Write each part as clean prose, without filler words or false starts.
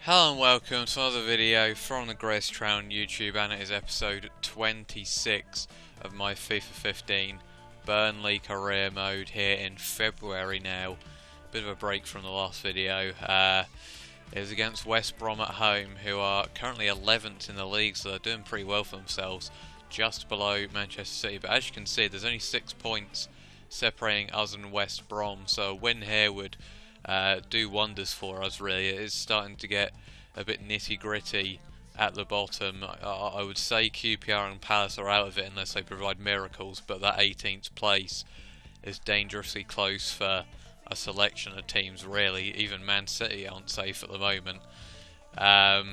Hello and welcome to another video from the TheSavageTrout on YouTube, and it is episode 26 of my FIFA 15 Burnley career mode here in February now. Bit of a break from the last video. It was against West Brom at home, who are currently 11th in the league, so they're doing pretty well for themselves, just below Manchester City. But as you can see, there's only 6 points separating us and West Brom, so a win here would do wonders for us. Really, it is starting to get a bit nitty gritty at the bottom. I would say QPR and Palace are out of it unless they provide miracles, but that 18th place is dangerously close for a selection of teams. Really, even Man City aren't safe at the moment. We are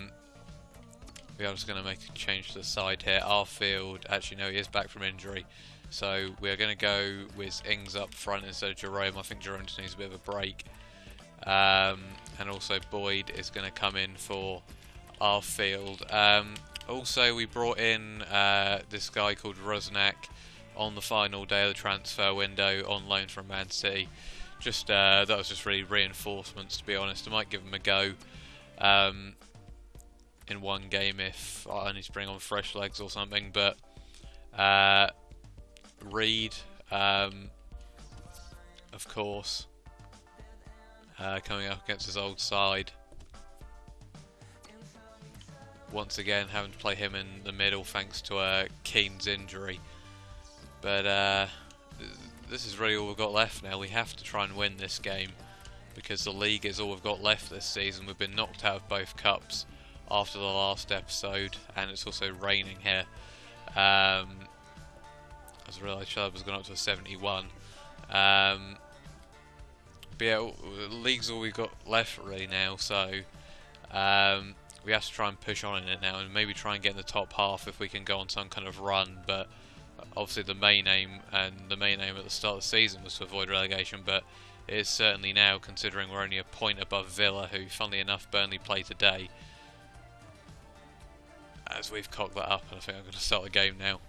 just going to make a change to the side here. Arfield, actually no, he is back from injury, so we are going to go with Ings up front instead of Jerome. I think Jerome just needs a bit of a break. And also Boyd is going to come in for Arfield. Also, we brought in this guy called Rusnak on the final day of the transfer window on loan from Man City. Just that was just really reinforcements, to be honest. I might give him a go in one game if I need to bring on fresh legs or something. But Reed, of course. Coming up against his old side. Once again, having to play him in the middle thanks to Keane's injury. But this is really all we've got left now. We have to try and win this game because the league is all we've got left this season. We've been knocked out of both cups after the last episode, and it's also raining here. As I realised Chubb has gone up to a 71. But yeah, the league's all we've got left really now, so we have to try and push on in it now and maybe try and get in the top half if we can go on some kind of run. But obviously the main aim at the start of the season was to avoid relegation, but it is certainly now, considering we're only a point above Villa, who funnily enough Burnley play today. As we've cocked that up, and I think I'm going to start the game now.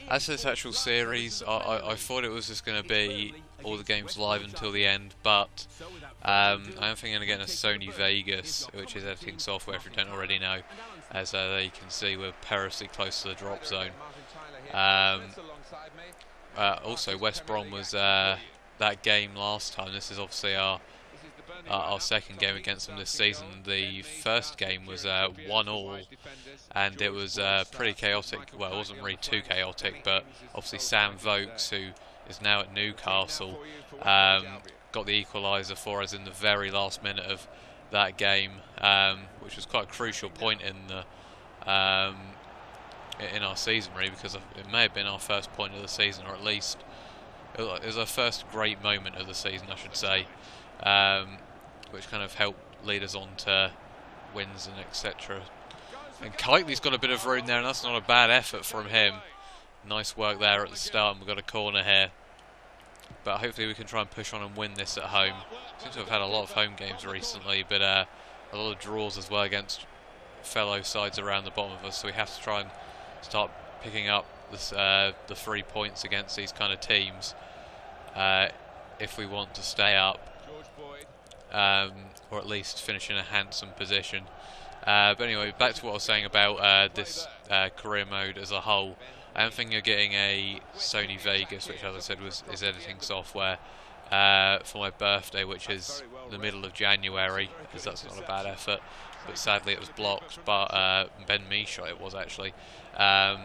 As for this actual series, I thought it was just going to be all the games live until the end, but I am thinking of getting a Sony Vegas, which is editing software if you don't already know. As there you can see, we're perilously close to the drop zone. Also, West Brom was that game last time. This is obviously our second game against them this season. The first game was 1-1, and it was pretty chaotic. Well, it wasn't really too chaotic, but obviously Sam Vokes, who is now at Newcastle, got the equaliser for us in the very last minute of that game, which was quite a crucial point in the in our season, really, because it may have been our first point of the season, or at least it was our first great moment of the season, I should say. Which kind of helped lead us on to wins and etc. And Kitely's got a bit of room there, and that's not a bad effort from him. Nice work there at the start, and we've got a corner here. But hopefully we can try and push on and win this at home. Seems to have had a lot of home games recently, but a lot of draws as well against fellow sides around the bottom of us. So we have to try and start picking up this, the 3 points against these kind of teams if we want to stay up. Or at least finish in a handsome position. But anyway, back to what I was saying about this career mode as a whole. I am thinking of getting a Sony Vegas, which, as I said, is editing software, for my birthday, which is the middle of January, because that's not a bad effort. But sadly it was blocked, but Ben Mishot it was actually. But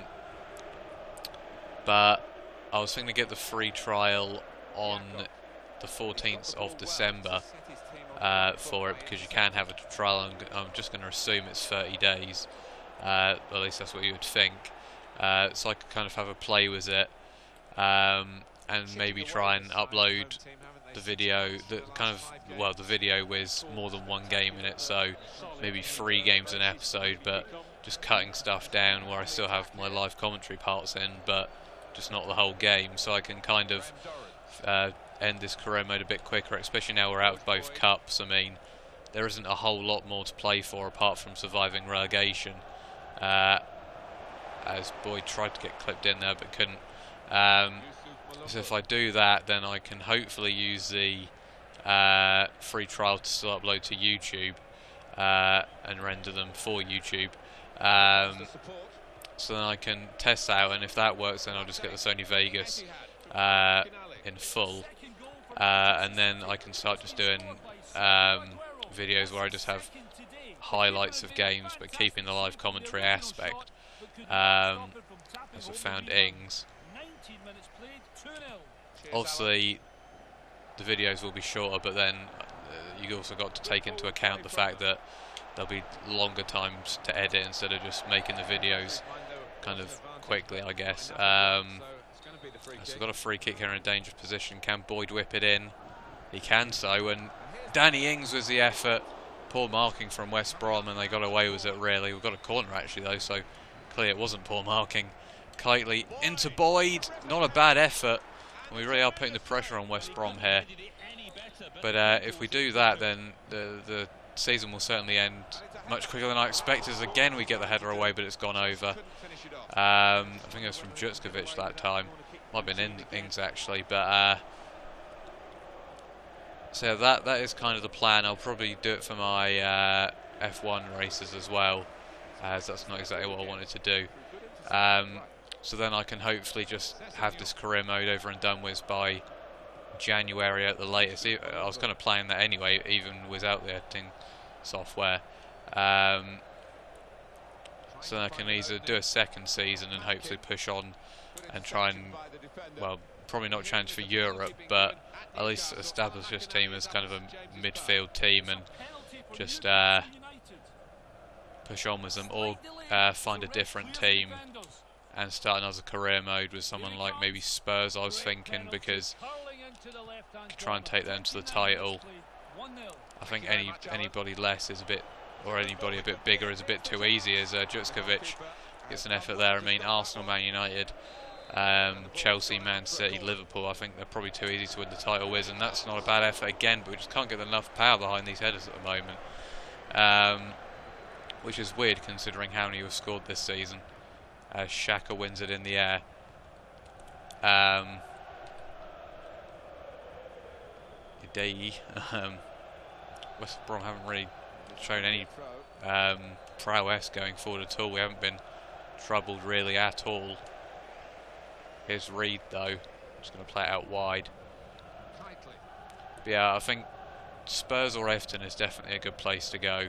I was thinking to get the free trial on the 14th of December for it, because you can have a trial, and I'm just going to assume it's 30 days, at least that's what you would think, so I could kind of have a play with it, and maybe try and upload the video, the video with more than one game in it, so maybe 3 games an episode, but just cutting stuff down where I still have my live commentary parts in, but just not the whole game, so I can kind of end this career mode a bit quicker, especially now we're out of both cups. I mean, there isn't a whole lot more to play for apart from surviving relegation, as Boyd tried to get clipped in there but couldn't. So if I do that, then I can hopefully use the free trial to still upload to YouTube and render them for YouTube. So then I can test out, and if that works, then I'll just get the Sony Vegas in full, and then I can start just doing videos where I just have highlights of games, but keeping the live commentary aspect. As we found Ings. Obviously, the videos will be shorter, but then you also got to take into account the fact that there'll be longer times to edit instead of just making the videos kind of quickly, I guess. So we've got a free kick here in a dangerous position. Can Boyd whip it in? He can so, and Danny Ings was the effort. Poor marking from West Brom, and they got away with it, really. We've got a corner, actually, though, so clearly it wasn't poor marking. Kitely into Boyd. Not a bad effort. We really are putting the pressure on West Brom here. But if we do that, then the season will certainly end much quicker than I expected. As again, we get the header away, but it's gone over. I think it was from Jutskovic that time. Might have been Ings, actually. But so that is kind of the plan. I'll probably do it for my F1 races as well, as that's not exactly what I wanted to do. So then I can hopefully just have this career mode over and done with by January at the latest. I was kind of playing that anyway, even without the editing software. So then I can either do a second season and hopefully push on and try and, well, probably not challenge for Europe, but at least establish this team as kind of a midfield team and just push on with them, or find a different team and start another career mode with someone like maybe Spurs, I was thinking, because to try and take them to the title. I think anybody less is a bit, or anybody a bit bigger is a bit too easy, as Jutskovic gets an effort there. I mean, Arsenal, Man United, Chelsea, Man City, Liverpool, I think they're probably too easy to win the title with, and that's not a bad effort again, but we just can't get enough power behind these headers at the moment. Which is weird considering how many were scored this season. Xhaka wins it in the air. West Brom haven't really shown any prowess going forward at all. We haven't been troubled really at all. Here's Reed though. Just going to play it out wide. But yeah, I think Spurs or Everton is definitely a good place to go.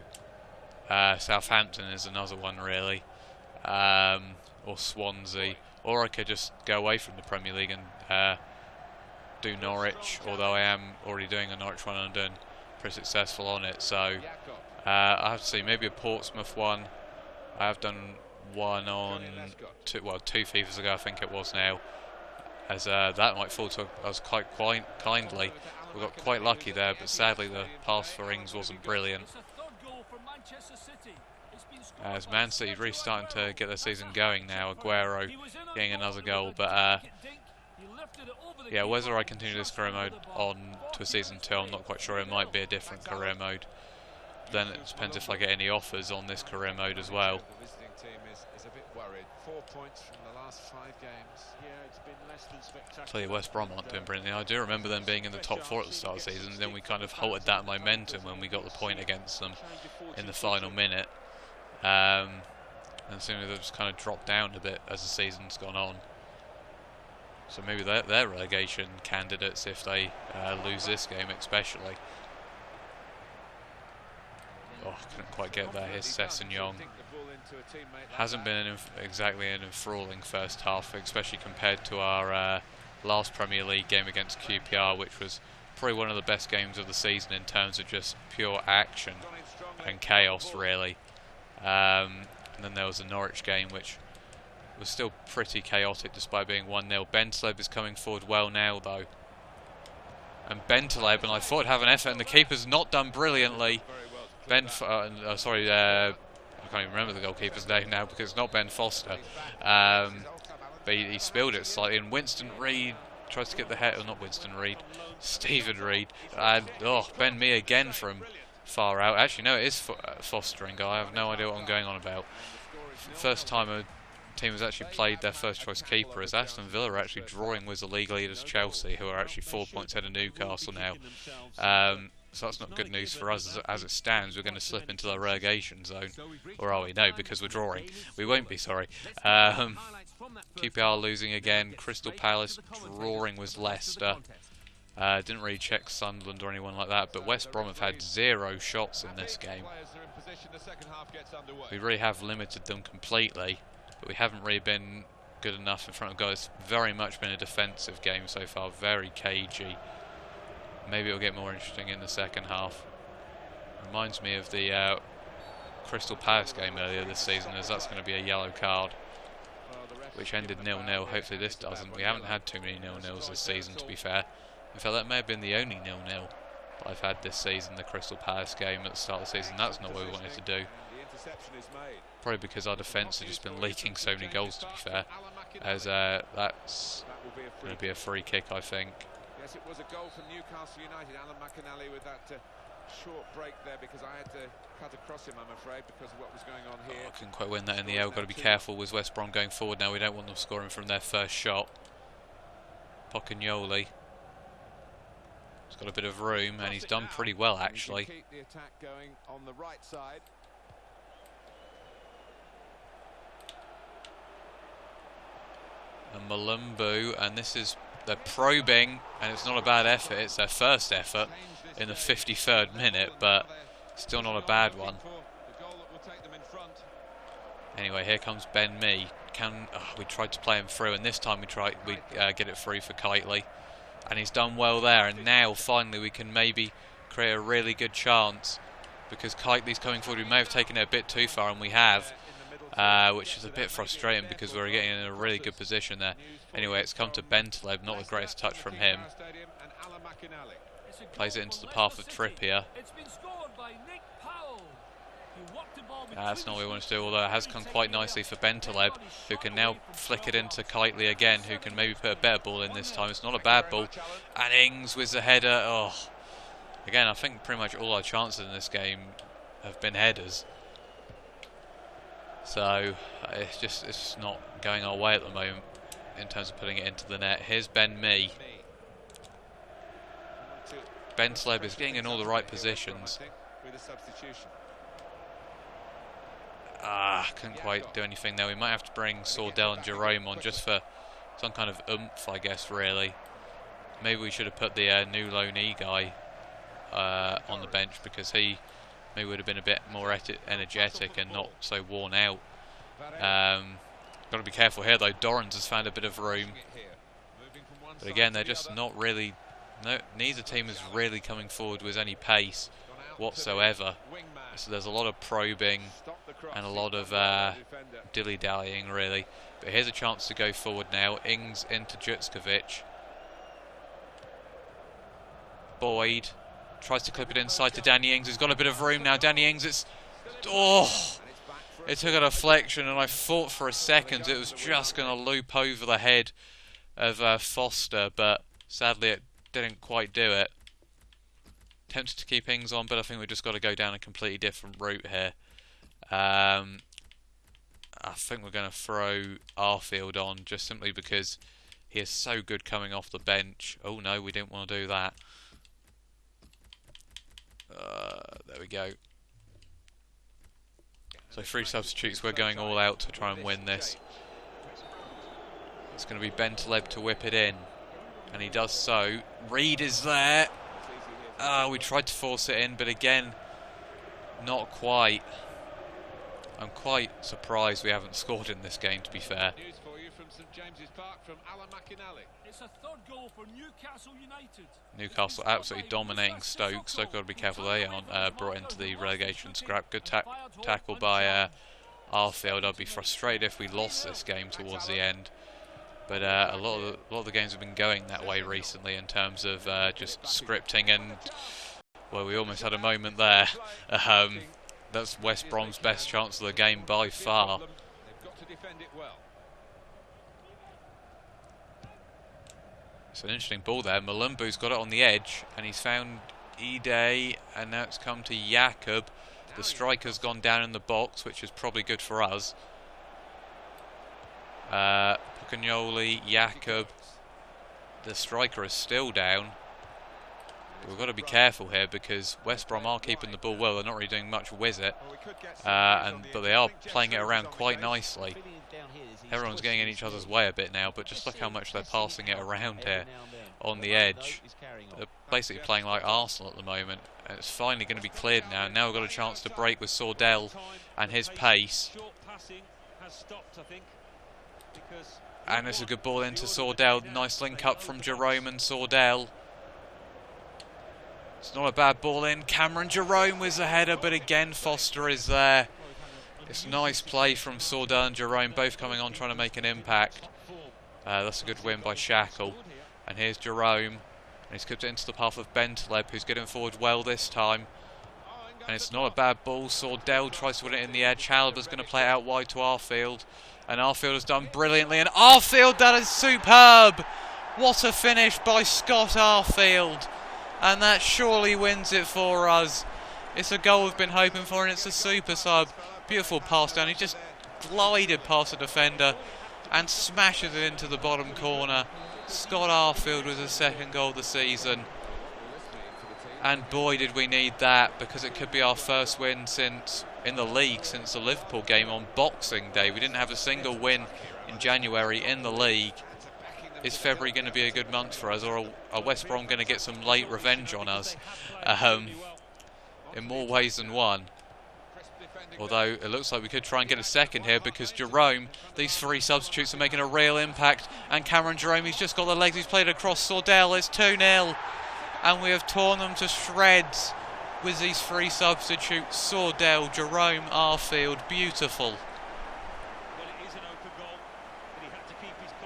Southampton is another one, really. Or Swansea. Or I could just go away from the Premier League and do Norwich, although I am already doing a Norwich one and I'm doing pretty successful on it. So I have to see, maybe a Portsmouth one. I have done one on two FIFAs ago, I think it was now. As that might fall to us quite kindly. We got quite lucky there, but sadly the pass for Ings wasn't brilliant. As Man City really starting to get their season going now, Aguero getting another goal, but yeah, whether I continue this career mode on to a season 2, I'm not quite sure. It might be a different career mode. Then it depends if I get any offers on this career mode as well. Clearly West Brom aren't doing brilliantly. I do remember them being in the top 4 at the start of the season, then we kind of halted that momentum when we got the point against them in the final minute. And seemingly they've just kind of dropped down a bit as the season's gone on. So maybe they're relegation candidates if they lose this game especially. Oh, couldn't quite get there. Here's Sessegnon. Hasn't been exactly an enthralling first half, especially compared to our last Premier League game against QPR, which was probably one of the best games of the season in terms of just pure action and chaos, really. And then there was the Norwich game, which was still pretty chaotic despite being 1-0. Bentaleb is coming forward well now, though. And Bentaleb, and I thought he'd have an effort, and the keeper's not done brilliantly. Sorry, I can't even remember the goalkeeper's name now because it's not Ben Foster. But he spilled it slightly, and Winston Reid tries to get the head. Not Winston Reid, Stephen Reid. And Ben Mee again from far out. Actually, no, it is fostering. I have no idea what I'm going on about. First time a team has actually played their first choice keeper, as Aston Villa are actually drawing with the league leaders Chelsea, who are actually 4 points ahead of Newcastle now. So that's not good news for us. As it stands, we're going to slip into the relegation zone. Or are we? No, because we're drawing. We won't be, sorry. QPR losing again. Crystal Palace drawing with Leicester. Didn't really check Sunderland or anyone like that, but West Brom have had 0 shots in this game. We really have limited them completely, but we haven't really been good enough in front of goal. It's very much been a defensive game so far, very cagey. Maybe it'll get more interesting in the second half. Reminds me of the Crystal Palace game earlier this season, as that's going to be a yellow card, which ended 0-0. Hopefully this doesn't. We haven't had too many 0-0s this season, to be fair. In fact, that may have been the only 0-0 that I've had this season, the Crystal Palace game at the start of the season. That's not what we wanted to do. Probably because our defence has just been leaking so many goals, to be fair. As that's going to be a free kick, I think. Yes, it was a goal for Newcastle United. Alan McInally with that short break there, because I had to cut across him, I'm afraid, because of what was going on here. I couldn't quite win that in the air. We've got to be careful with West Brom going forward now. We don't want them scoring from their first shot. Pocagnoli. He's got a bit of room, and he's done pretty well, actually. Keep the attack going on the right side. And Malumbu, and this is... They're probing, and it's not a bad effort. It's their first effort in the 53rd minute, but still not a bad one. Anyway, here comes Ben Mee. We tried to play him through, and this time we get it through for Kitely, and he's done well there. And now finally we can maybe create a really good chance, because Kitely's coming forward. We may have taken it a bit too far, and we have. Which is a bit frustrating because we're getting in a really good position there. Anyway, it's come to Bentaleb, not the greatest touch from him. Plays it into the path of Trippier. That's not what we want to do, although it has come quite nicely for Bentaleb, who can now flick it into Kitely again, who can maybe put a better ball in this time. It's not a bad ball. And Ings with the header. Oh, again, I think pretty much all our chances in this game have been headers. So it's just not going our way at the moment in terms of putting it into the net. Here's Ben Mee. Bentaleb is getting in all the right positions. Couldn't quite do anything there. We might have to bring Sordell and Jerome on just for some kind of oomph, I guess, really. Maybe we should have put the new loanee guy on the bench, because he maybe would have been a bit more energetic and not so worn out. Got to be careful here though. Dorrans has found a bit of room, but again, they're just not really. Neither team is really coming forward with any pace whatsoever. So there's a lot of probing and a lot of dilly-dallying, really. But here's a chance to go forward now. Ings into Jutskovic. Boyd tries to clip it inside to Danny Ings. He's got a bit of room now. Danny Ings, it took a deflection, and I thought for a second it was just going to loop over the head of Foster, but sadly it didn't quite do it. Tempted to keep Ings on, but I think we've just got to go down a completely different route here. I think we're going to throw Arfield on, just simply because he is so good coming off the bench. Oh no, we didn't want to do that. There we go. So 3 substitutes, we're going all out to try and win this. It's going to be Bentaleb to whip it in, and he does so. Reed is there. We tried to force it in, but again, not quite. I'm quite surprised we haven't scored in this game, to be fair. News for you from St James's Park from Alan McInally. It's a third goal for Newcastle United. Newcastle absolutely dominating Stoke. Stoke got to be careful they aren't brought into the relegation scrap. Good tackle by Arfield. I'd be frustrated if we lost this game towards the end. But a lot of the games have been going that way recently in terms of just scripting, and well, we almost had a moment there. That's West Brom's best chance of the game by far. It's an interesting ball there. Malumbu's got it on the edge, and he's found Ide, and now it's come to Jakob. The striker's gone down in the box, which is probably good for us. Pucagnoli, Jakob. The striker is still down. But we've got to be careful here because West Brom are keeping the ball well. They're not really doing much with it, but they are playing it around quite nicely. Everyone's getting in each other's way a bit now, but just look how much they're passing it around here on the edge. They're basically playing like Arsenal at the moment. And it's finally going to be cleared now. Now we've got a chance to break with Sordell and his pace. And it's a good ball into Sordell. Nice link up from Jerome and Sordell. It's not a bad ball in. Cameron Jerome with the header, but again Foster is there. It's nice play from Sordell and Jerome, both coming on trying to make an impact. That's a good win by Shackle. And here's Jerome. And he's kept it into the path of Bentaleb, who's getting forward well this time. And it's not a bad ball. Sordell tries to win it in the air. Chalobah's going to play it out wide to Arfield. And Arfield has done brilliantly. And Arfield, that is superb! What a finish by Scott Arfield. And that surely wins it for us. It's a goal we've been hoping for, and it's a super sub. Beautiful pass down. He just glided past the defender and smashes it into the bottom corner. Scott Arfield with his second goal of the season. And boy did we need that, because it could be our first win in the league since the Liverpool game on Boxing Day. We didn't have a single win in January in the league. Is February going to be a good month for us, or are West Brom going to get some late revenge on us in more ways than one? Although it looks like we could try and get a second here, because Jerome, these three substitutes are making a real impact. And Cameron Jerome, he's just got the legs, he's played across Sordell. It's 2-0. And we have torn them to shreds with these three substitutes. Sordell, Jerome, Arfield. Beautiful.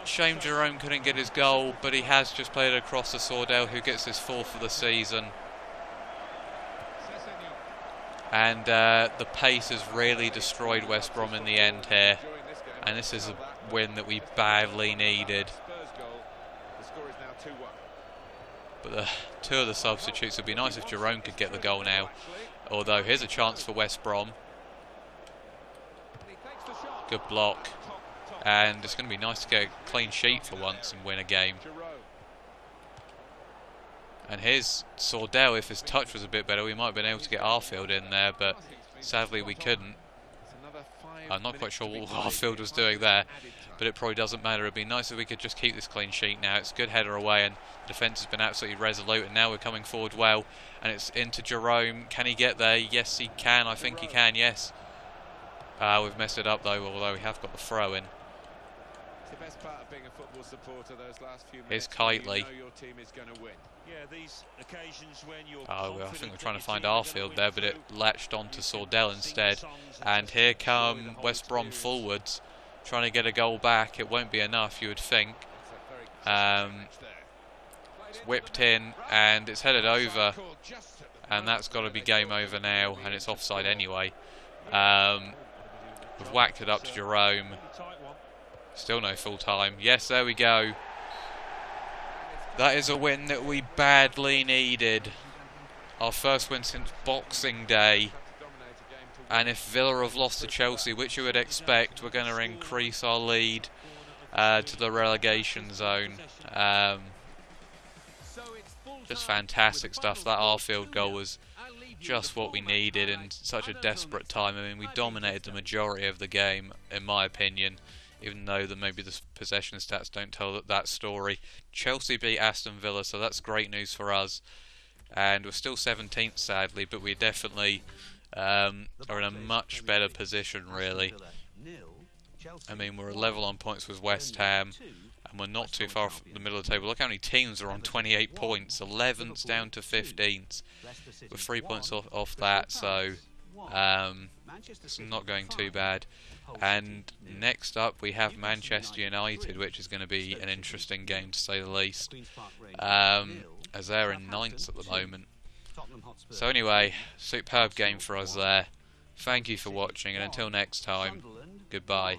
Shame Jerome couldn't get his goal, but he has just played across to Sordell, who gets his fourth of the season. And the pace has really destroyed West Brom in the end here. And this is a win that we badly needed. But the two of the substitutes, would be nice if Jerome could get the goal now. Although here's a chance for West Brom. Good block. And it's going to be nice to get a clean sheet for once and win a game. And here's Sordell. If his touch was a bit better, we might have been able to get Arfield in there, but sadly we couldn't. I'm not quite sure what Arfield was doing there, but it probably doesn't matter. It'd be nice if we could just keep this clean sheet now. It's a good header away, and the defence has been absolutely resolute, and now we're coming forward well. And it's into Jerome. Can he get there? Yes, he can. I think he can, yes. We've messed it up, though, although we have got the throw in. The best part of being a football supporter, those last few minutes. Here's Kitely. You know your team is going to win. Yeah, these occasions when you're I think we're trying to find Arfield there, but it latched onto Sordell instead. And here come West Brom forwards, trying to get a goal back. It won't be enough, you would think. It's whipped in, and it's headed over, and that's got to be game over now, and it's offside anyway. We've whacked it up to Jerome. Still no full time. Yes, there we go. That is a win that we badly needed. Our first win since Boxing Day. And if Villa have lost to Chelsea, which you would expect, we're going to increase our lead to the relegation zone. Just fantastic stuff. That Arfield goal was just what we needed in such a desperate time. I mean, we dominated the majority of the game, in my opinion, even though maybe the possession stats don't tell that story. Chelsea beat Aston Villa, so that's great news for us. And we're still 17th, sadly, but we definitely are in a much better position, really. I mean, we're level on points with West Ham, and we're not too far off the middle of the table. Look how many teams are on 28 points. 11th down to 15th. We're 3 points off that, so it's not going too bad. And next up we have Manchester United, which is going to be an interesting game to say the least, as they're in 9th at the moment. So anyway, superb game for us there. Thank you for watching, and until next time, goodbye.